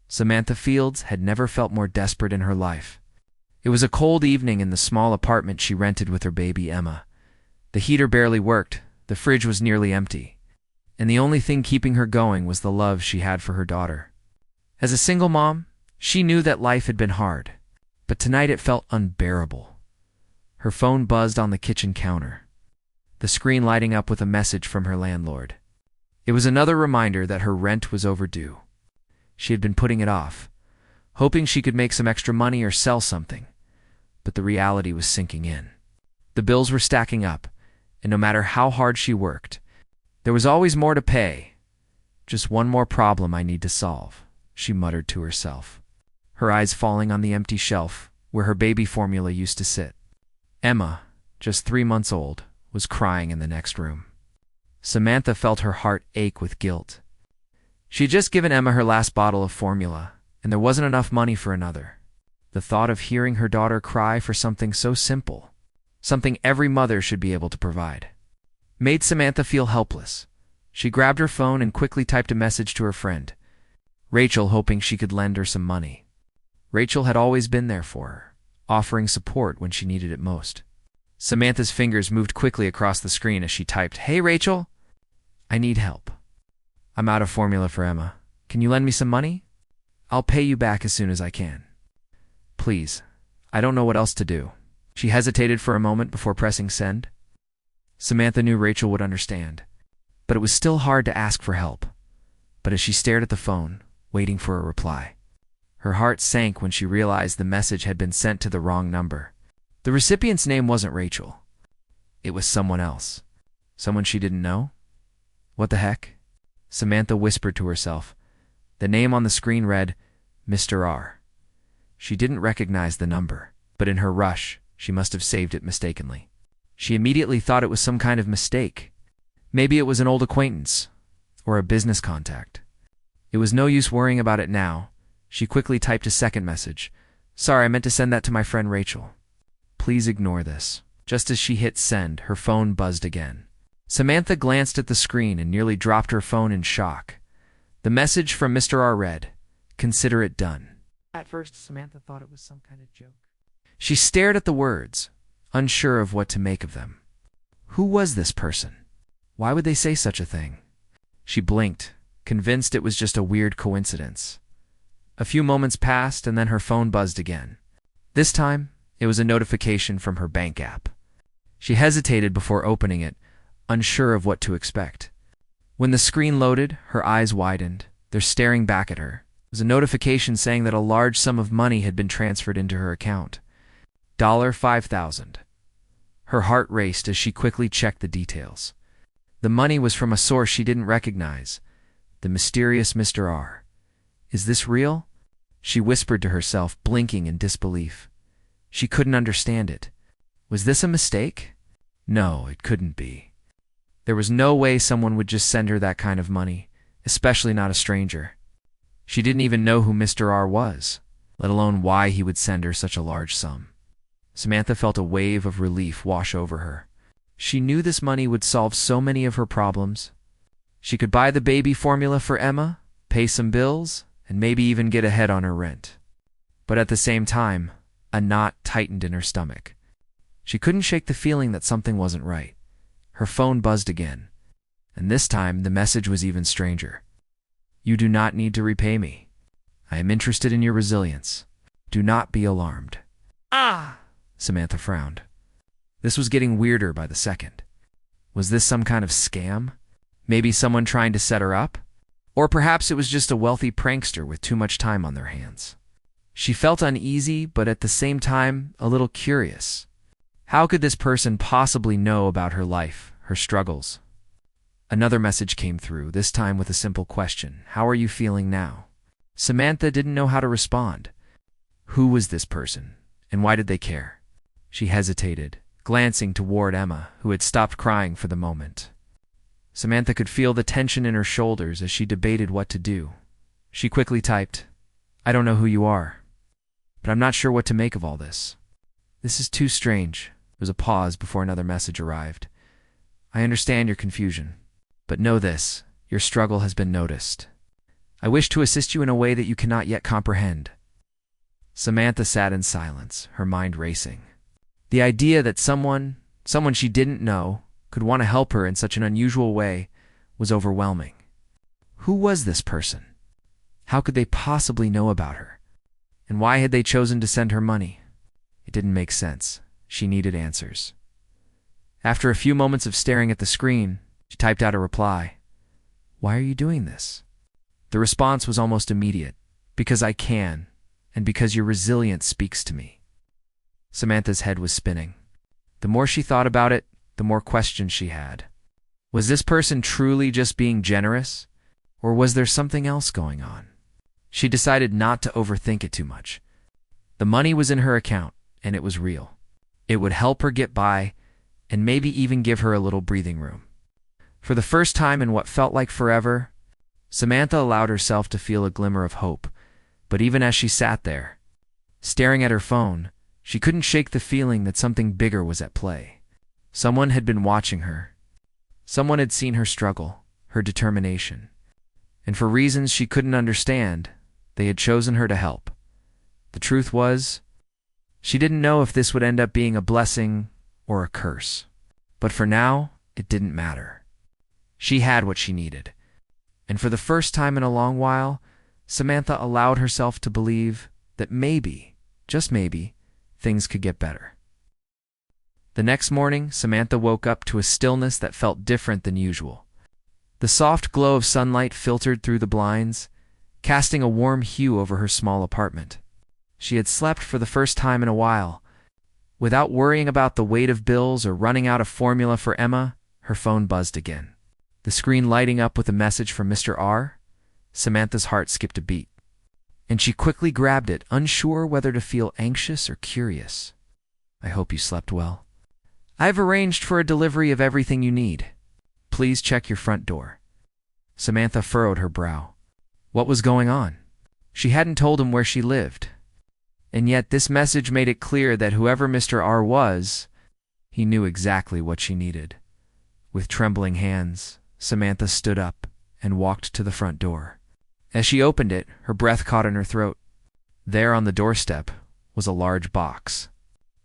Samantha Fields had never felt more desperate in her life. It was a cold evening in the small apartment she rented with her baby Emma. The heater barely worked, the fridge was nearly empty, and the only thing keeping her going was the love she had for her daughter. As a single mom, she knew that life had been hard, but tonight it felt unbearable. Her phone buzzed on the kitchen counter, the screen lighting up with a message from her landlord. It was another reminder that her rent was overdue. She had been putting it off, hoping she could make some extra money or sell something, but the reality was sinking in. The bills were stacking up, and no matter how hard she worked, there was always more to pay. Just one more problem I need to solve, she muttered to herself, her eyes falling on the empty shelf where her baby formula used to sit. Emma, just 3 months old, was crying in the next room. Samantha felt her heart ache with guilt. She had just given Emma her last bottle of formula, and there wasn't enough money for another. The thought of hearing her daughter cry for something so simple, something every mother should be able to provide, made Samantha feel helpless. She grabbed her phone and quickly typed a message to her friend, Rachel, hoping she could lend her some money. Rachel had always been there for her, offering support when she needed it most. Samantha's fingers moved quickly across the screen as she typed, Hey Rachel, I need help. I'm out of formula for Emma. Can you lend me some money? I'll pay you back as soon as I can. Please, I don't know what else to do. She hesitated for a moment before pressing send. Samantha knew Rachel would understand, but it was still hard to ask for help. But as she stared at the phone, waiting for a reply, her heart sank when she realized the message had been sent to the wrong number. The recipient's name wasn't Rachel. It was someone else. Someone she didn't know? What the heck? Samantha whispered to herself. The name on the screen read, Mr. R. She didn't recognize the number, but in her rush, she must have saved it mistakenly. She immediately thought it was some kind of mistake. Maybe it was an old acquaintance, or a business contact. It was no use worrying about it now. She quickly typed a second message. Sorry, I meant to send that to my friend Rachel. Please ignore this. Just as she hit send, her phone buzzed again. Samantha glanced at the screen and nearly dropped her phone in shock. The message from Mr. R read, Consider it done. At first, Samantha thought it was some kind of joke. She stared at the words, unsure of what to make of them. Who was this person? Why would they say such a thing? She blinked, convinced it was just a weird coincidence. A few moments passed and then her phone buzzed again. This time, it was a notification from her bank app. She hesitated before opening it, unsure of what to expect. When the screen loaded, her eyes widened. They're staring back at her. It was a notification saying that a large sum of money had been transferred into her account. $5,000. Her heart raced as she quickly checked the details. The money was from a source she didn't recognize, the mysterious Mr. R. Is this real? She whispered to herself, blinking in disbelief. She couldn't understand it. Was this a mistake? No, it couldn't be. There was no way someone would just send her that kind of money, especially not a stranger. She didn't even know who Mr. R was, let alone why he would send her such a large sum. Samantha felt a wave of relief wash over her. She knew this money would solve so many of her problems. She could buy the baby formula for Emma, pay some bills, and maybe even get ahead on her rent. But at the same time, a knot tightened in her stomach. She couldn't shake the feeling that something wasn't right. Her phone buzzed again, and this time the message was even stranger. You do not need to repay me. I am interested in your resilience. Do not be alarmed. Ah! Samantha frowned. This was getting weirder by the second. Was this some kind of scam? Maybe someone trying to set her up? Or perhaps it was just a wealthy prankster with too much time on their hands. She felt uneasy, but at the same time, a little curious. How could this person possibly know about her life, her struggles? Another message came through, this time with a simple question. How are you feeling now? Samantha didn't know how to respond. Who was this person, and why did they care? She hesitated, glancing toward Emma, who had stopped crying for the moment. Samantha could feel the tension in her shoulders as she debated what to do. She quickly typed, I don't know who you are, but I'm not sure what to make of all this. This is too strange. There was a pause before another message arrived. I understand your confusion, but know this, your struggle has been noticed. I wish to assist you in a way that you cannot yet comprehend." Samantha sat in silence, her mind racing. The idea that someone she didn't know, could want to help her in such an unusual way was overwhelming. Who was this person? How could they possibly know about her? And why had they chosen to send her money? It didn't make sense. She needed answers. After a few moments of staring at the screen, she typed out a reply. "Why are you doing this?" The response was almost immediate. "Because I can, and because your resilience speaks to me." Samantha's head was spinning. The more she thought about it, the more questions she had. Was this person truly just being generous, or was there something else going on? She decided not to overthink it too much. The money was in her account, and it was real. It would help her get by, and maybe even give her a little breathing room. For the first time in what felt like forever, Samantha allowed herself to feel a glimmer of hope. But even as she sat there, staring at her phone, she couldn't shake the feeling that something bigger was at play. Someone had been watching her. Someone had seen her struggle, her determination. And for reasons she couldn't understand, they had chosen her to help. The truth was, she didn't know if this would end up being a blessing or a curse. But for now, it didn't matter. She had what she needed. And for the first time in a long while, Samantha allowed herself to believe that maybe, just maybe, things could get better. The next morning, Samantha woke up to a stillness that felt different than usual. The soft glow of sunlight filtered through the blinds, casting a warm hue over her small apartment. She had slept for the first time in a while. Without worrying about the weight of bills or running out of formula for Emma, her phone buzzed again. The screen lighting up with a message from Mr. R. Samantha's heart skipped a beat, and she quickly grabbed it, unsure whether to feel anxious or curious. "I hope you slept well. I've arranged for a delivery of everything you need. Please check your front door." Samantha furrowed her brow. What was going on? She hadn't told him where she lived. And yet this message made it clear that whoever Mr. R was, he knew exactly what she needed. With trembling hands, Samantha stood up and walked to the front door. As she opened it, her breath caught in her throat. There on the doorstep was a large box.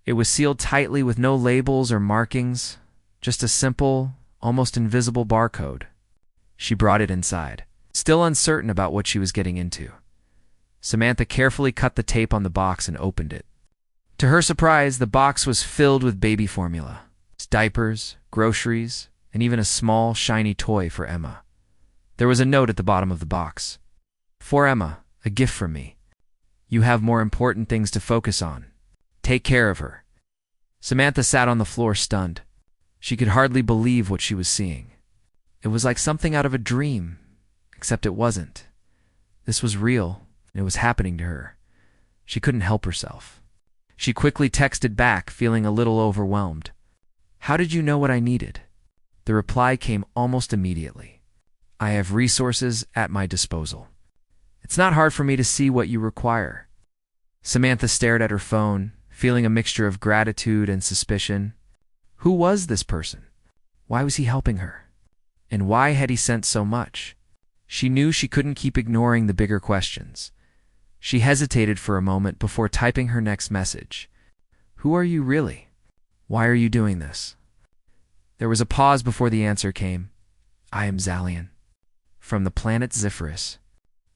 It was sealed tightly with no labels or markings, just a simple, almost invisible barcode. She brought it inside, still uncertain about what she was getting into. Samantha carefully cut the tape on the box and opened it. To her surprise, the box was filled with baby formula, diapers, groceries, and even a small, shiny toy for Emma. There was a note at the bottom of the box. "For Emma, a gift from me. You have more important things to focus on. Take care of her." Samantha sat on the floor stunned. She could hardly believe what she was seeing. It was like something out of a dream, except it wasn't. This was real, and it was happening to her. She couldn't help herself. She quickly texted back, feeling a little overwhelmed. "How did you know what I needed?" The reply came almost immediately. "I have resources at my disposal. It's not hard for me to see what you require." Samantha stared at her phone, feeling a mixture of gratitude and suspicion. Who was this person? Why was he helping her? And why had he sent so much? She knew she couldn't keep ignoring the bigger questions. She hesitated for a moment before typing her next message. "Who are you really? Why are you doing this?" There was a pause before the answer came. "I am Zalian, from the planet Zephyrus.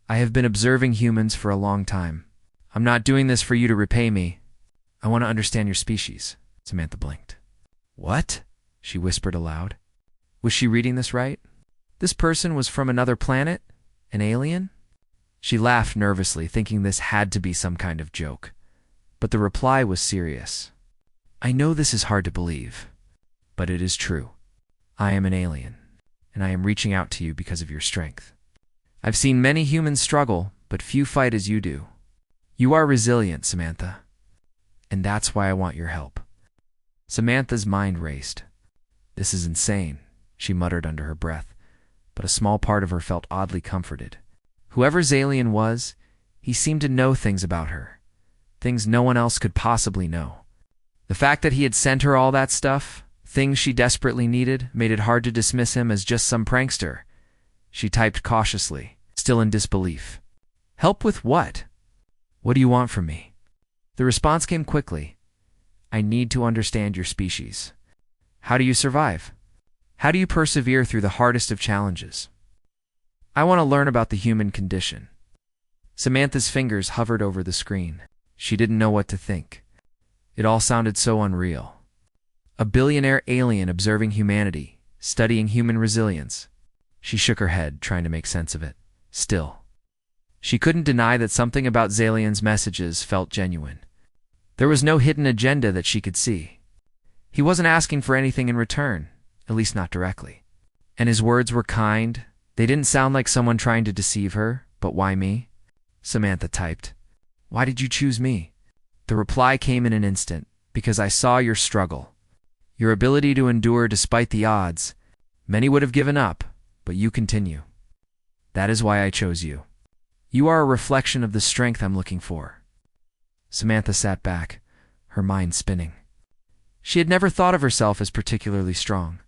I have been observing humans for a long time. I'm not doing this for you to repay me. I want to understand your species." Samantha blinked. "What?" she whispered aloud. Was she reading this right? This person was from another planet? An alien? She laughed nervously, thinking this had to be some kind of joke. But the reply was serious. "I know this is hard to believe, but it is true. I am an alien, and I am reaching out to you because of your strength. I've seen many humans struggle, but few fight as you do. You are resilient, Samantha, and that's why I want your help." Samantha's mind raced. "This is insane," she muttered under her breath, but a small part of her felt oddly comforted. Whoever Zalian was, he seemed to know things about her, things no one else could possibly know. The fact that he had sent her all that stuff, things she desperately needed, made it hard to dismiss him as just some prankster. She typed cautiously, still in disbelief. Help with what? What do you want from me? The response came quickly. I need to understand your species. How do you survive? How do you persevere through the hardest of challenges? I want to learn about the human condition. Samantha's fingers hovered over the screen. She didn't know what to think. It all sounded so unreal. A billionaire alien observing humanity, studying human resilience. She shook her head, trying to make sense of it. Still, she couldn't deny that something about Zalian's messages felt genuine. There was no hidden agenda that she could see. He wasn't asking for anything in return, at least not directly. And his words were kind. They didn't sound like someone trying to deceive her. But why me? Samantha typed. Why did you choose me? The reply came in an instant. Because I saw your struggle. Your ability to endure despite the odds. Many would have given up, but you continue. That is why I chose you. You are a reflection of the strength I'm looking for. Samantha sat back, her mind spinning. She had never thought of herself as particularly strong.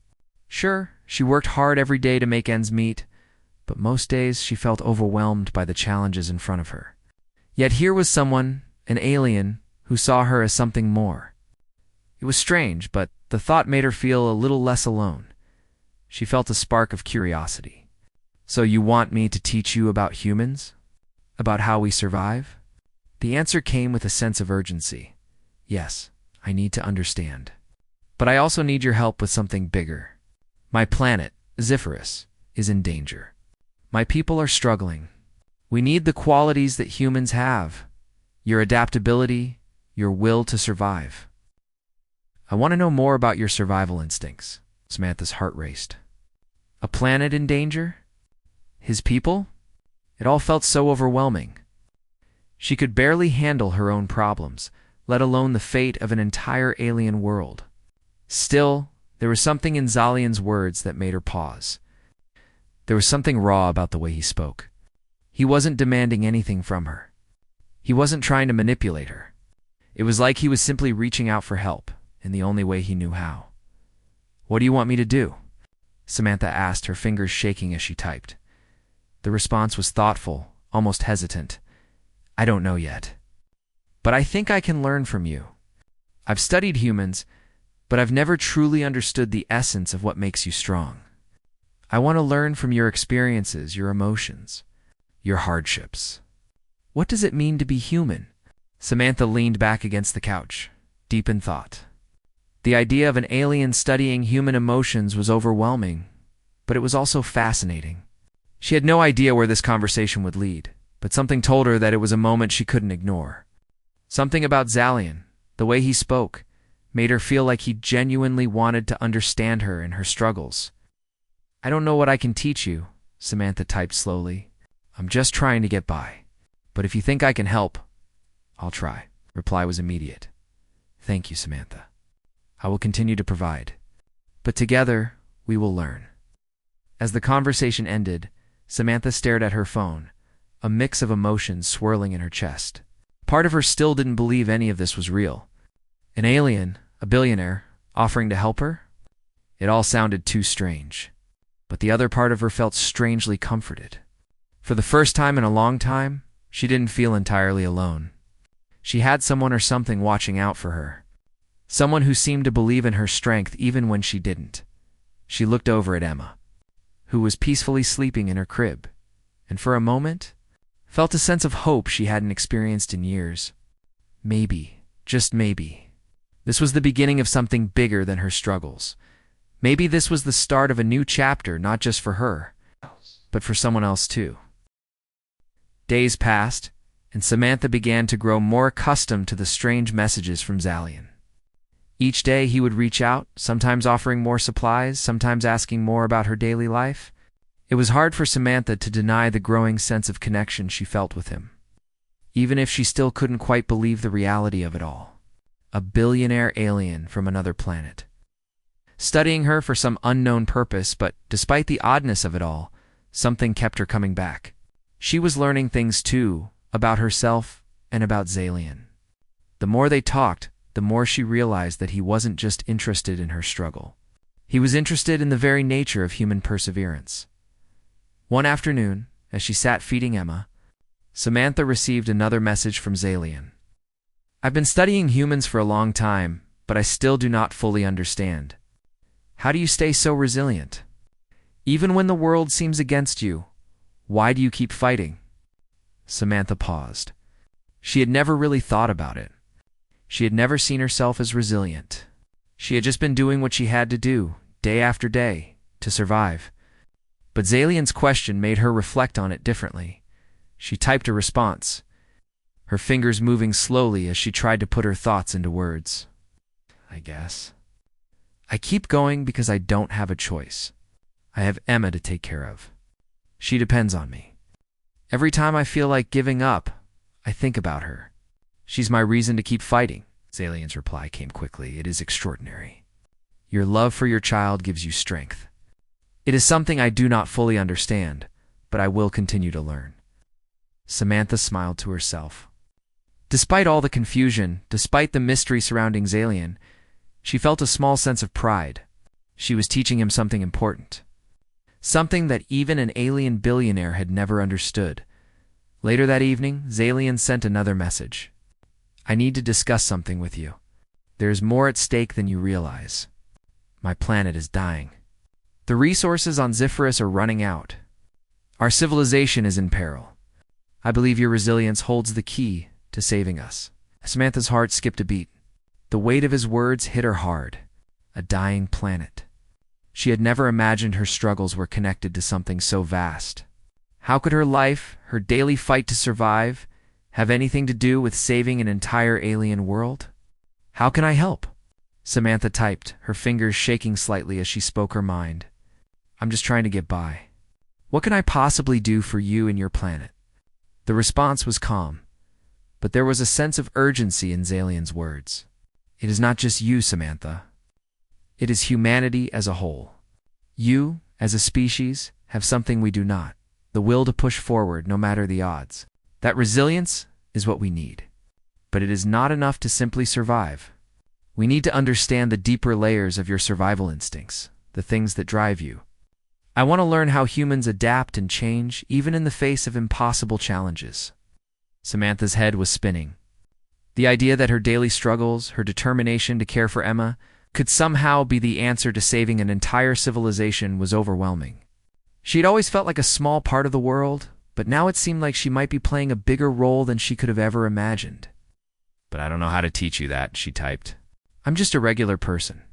Sure, she worked hard every day to make ends meet, but most days she felt overwhelmed by the challenges in front of her. Yet here was someone, an alien, who saw her as something more. It was strange, but the thought made her feel a little less alone. She felt a spark of curiosity. So you want me to teach you about humans? About how we survive? The answer came with a sense of urgency. Yes, I need to understand. But I also need your help with something bigger. My planet, Zephyrus, is in danger. My people are struggling. We need the qualities that humans have. Your adaptability, your will to survive. I want to know more about your survival instincts. Samantha's heart raced. A planet in danger? His people? It all felt so overwhelming. She could barely handle her own problems, let alone the fate of an entire alien world. Still, there was something in Zalian's words that made her pause. There was something raw about the way he spoke. He wasn't demanding anything from her. He wasn't trying to manipulate her. It was like he was simply reaching out for help, in the only way he knew how. What do you want me to do? Samantha asked, her fingers shaking as she typed. The response was thoughtful, almost hesitant. I don't know yet. But I think I can learn from you. I've studied humans, but I've never truly understood the essence of what makes you strong. I want to learn from your experiences, your emotions, your hardships. What does it mean to be human? Samantha leaned back against the couch, deep in thought. The idea of an alien studying human emotions was overwhelming, but it was also fascinating. She had no idea where this conversation would lead, but something told her that it was a moment she couldn't ignore. Something about Zalian, the way he spoke, made her feel like he genuinely wanted to understand her and her struggles. I don't know what I can teach you, Samantha typed slowly. I'm just trying to get by. But if you think I can help, I'll try. Reply was immediate. Thank you, Samantha. I will continue to provide. But together, we will learn. As the conversation ended, Samantha stared at her phone, a mix of emotions swirling in her chest. Part of her still didn't believe any of this was real. An alien, a billionaire, offering to help her? It all sounded too strange. But the other part of her felt strangely comforted. For the first time in a long time, she didn't feel entirely alone. She had someone or something watching out for her. Someone who seemed to believe in her strength even when she didn't. She looked over at Emma, who was peacefully sleeping in her crib, and for a moment, felt a sense of hope she hadn't experienced in years. Maybe, just maybe, this was the beginning of something bigger than her struggles. Maybe this was the start of a new chapter, not just for her, but for someone else too. Days passed, and Samantha began to grow more accustomed to the strange messages from Zalian. Each day he would reach out, sometimes offering more supplies, sometimes asking more about her daily life. It was hard for Samantha to deny the growing sense of connection she felt with him, even if she still couldn't quite believe the reality of it all. A billionaire alien from another planet, studying her for some unknown purpose, but despite the oddness of it all, something kept her coming back. She was learning things too, about herself and about Zalian. The more they talked, the more she realized that he wasn't just interested in her struggle. He was interested in the very nature of human perseverance. One afternoon, as she sat feeding Emma, Samantha received another message from Zalian. I've been studying humans for a long time, but I still do not fully understand. How do you stay so resilient? Even when the world seems against you, why do you keep fighting? Samantha paused. She had never really thought about it. She had never seen herself as resilient. She had just been doing what she had to do, day after day, to survive. But Zalian's question made her reflect on it differently. She typed a response, her fingers moving slowly as she tried to put her thoughts into words. I guess. I keep going because I don't have a choice. I have Emma to take care of. She depends on me. Every time I feel like giving up, I think about her. She's my reason to keep fighting. Zalian's reply came quickly. It is extraordinary. Your love for your child gives you strength. It is something I do not fully understand, but I will continue to learn. Samantha smiled to herself. Despite all the confusion, despite the mystery surrounding Zalian, she felt a small sense of pride. She was teaching him something important. Something that even an alien billionaire had never understood. Later that evening, Zalian sent another message. I need to discuss something with you. There is more at stake than you realize. My planet is dying. The resources on Zephyrus are running out. Our civilization is in peril. I believe your resilience holds the key to saving us. Samantha's heart skipped a beat. The weight of his words hit her hard. A dying planet. She had never imagined her struggles were connected to something so vast. How could her life, her daily fight to survive, have anything to do with saving an entire alien world? How can I help? Samantha typed, her fingers shaking slightly as she spoke her mind. I'm just trying to get by. What can I possibly do for you and your planet? The response was calm, but there was a sense of urgency in Zalian's words. It is not just you, Samantha. It is humanity as a whole. You, as a species, have something we do not. The will to push forward no matter the odds. That resilience is what we need. But it is not enough to simply survive. We need to understand the deeper layers of your survival instincts, the things that drive you. I want to learn how humans adapt and change even in the face of impossible challenges. Samantha's head was spinning. The idea that her daily struggles, her determination to care for Emma, could somehow be the answer to saving an entire civilization was overwhelming. She had always felt like a small part of the world, but now it seemed like she might be playing a bigger role than she could have ever imagined. But I don't know how to teach you that, she typed. I'm just a regular person.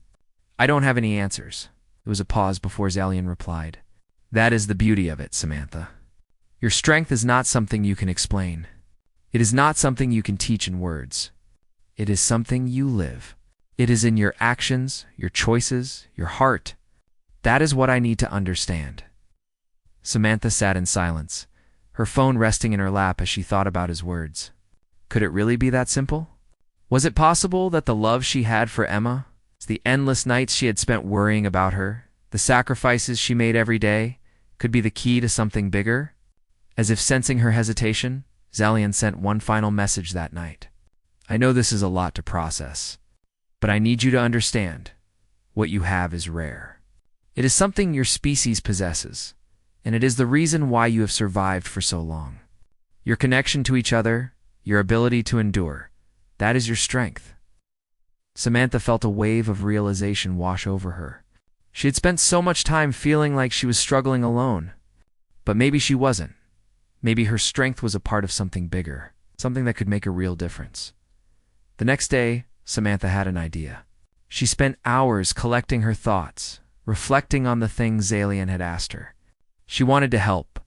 I don't have any answers. There was a pause before Zalian replied. That is the beauty of it, Samantha. Your strength is not something you can explain. It is not something you can teach in words. It is something you live. It is in your actions, your choices, your heart. That is what I need to understand. Samantha sat in silence, her phone resting in her lap as she thought about his words. Could it really be that simple? Was it possible that the love she had for Emma, the endless nights she had spent worrying about her, the sacrifices she made every day, could be the key to something bigger? As if sensing her hesitation, Zalian sent one final message that night. I know this is a lot to process, but I need you to understand. What you have is rare. It is something your species possesses, and it is the reason why you have survived for so long. Your connection to each other, your ability to endure, that is your strength. Samantha felt a wave of realization wash over her. She had spent so much time feeling like she was struggling alone. But maybe she wasn't. Maybe her strength was a part of something bigger, something that could make a real difference. The next day, Samantha had an idea. She spent hours collecting her thoughts, reflecting on the things Zalian had asked her. She wanted to help,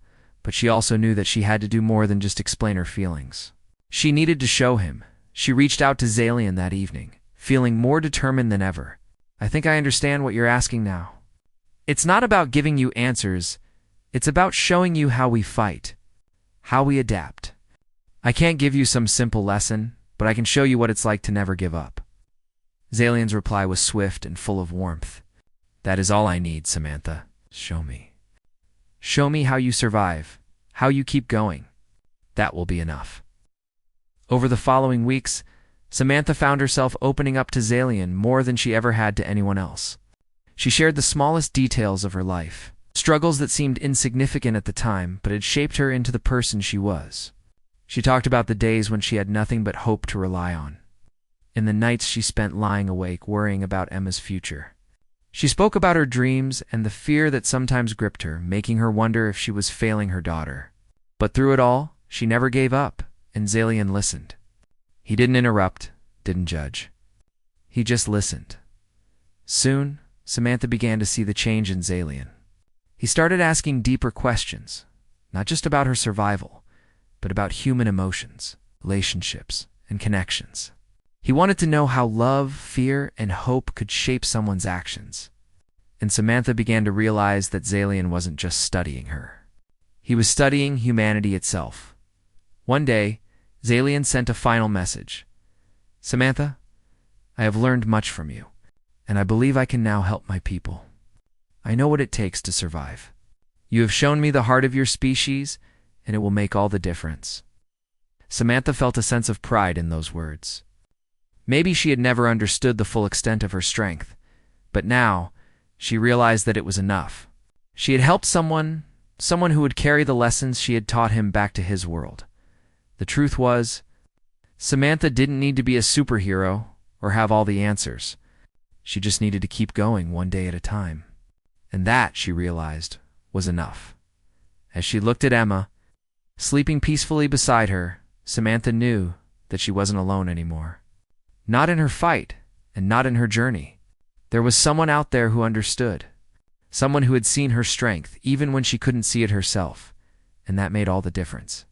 but she also knew that she had to do more than just explain her feelings. She needed to show him. She reached out to Zalian that evening, feeling more determined than ever. I think I understand what you're asking now. It's not about giving you answers. It's about showing you how we fight, how we adapt. I can't give you some simple lesson, but I can show you what it's like to never give up. Zalian's reply was swift and full of warmth. That is all I need, Samantha. Show me. Show me how you survive, how you keep going. That will be enough. Over the following weeks, Samantha found herself opening up to Zalian more than she ever had to anyone else. She shared the smallest details of her life, Struggles that seemed insignificant at the time, but had shaped her into the person she was. She talked about the days when she had nothing but hope to rely on, and the nights she spent lying awake worrying about Emma's future. She spoke about her dreams and the fear that sometimes gripped her, making her wonder if she was failing her daughter. But through it all, she never gave up, and Zalian listened. He didn't interrupt, didn't judge. He just listened. Soon, Samantha began to see the change in Zalian. He started asking deeper questions, not just about her survival, but about human emotions, relationships, and connections. He wanted to know how love, fear, and hope could shape someone's actions. And Samantha began to realize that Zalian wasn't just studying her. He was studying humanity itself. One day, Zalian sent a final message. "Samantha, I have learned much from you, and I believe I can now help my people. I know what it takes to survive. You have shown me the heart of your species, and it will make all the difference." Samantha felt a sense of pride in those words. Maybe she had never understood the full extent of her strength, but now she realized that it was enough. She had helped someone who would carry the lessons she had taught him back to his world. The truth was, Samantha didn't need to be a superhero or have all the answers. She just needed to keep going one day at a time. And that, she realized, was enough. As she looked at Emma, sleeping peacefully beside her, Samantha knew that she wasn't alone anymore. Not in her fight, and not in her journey. There was someone out there who understood. Someone who had seen her strength, even when she couldn't see it herself. And that made all the difference.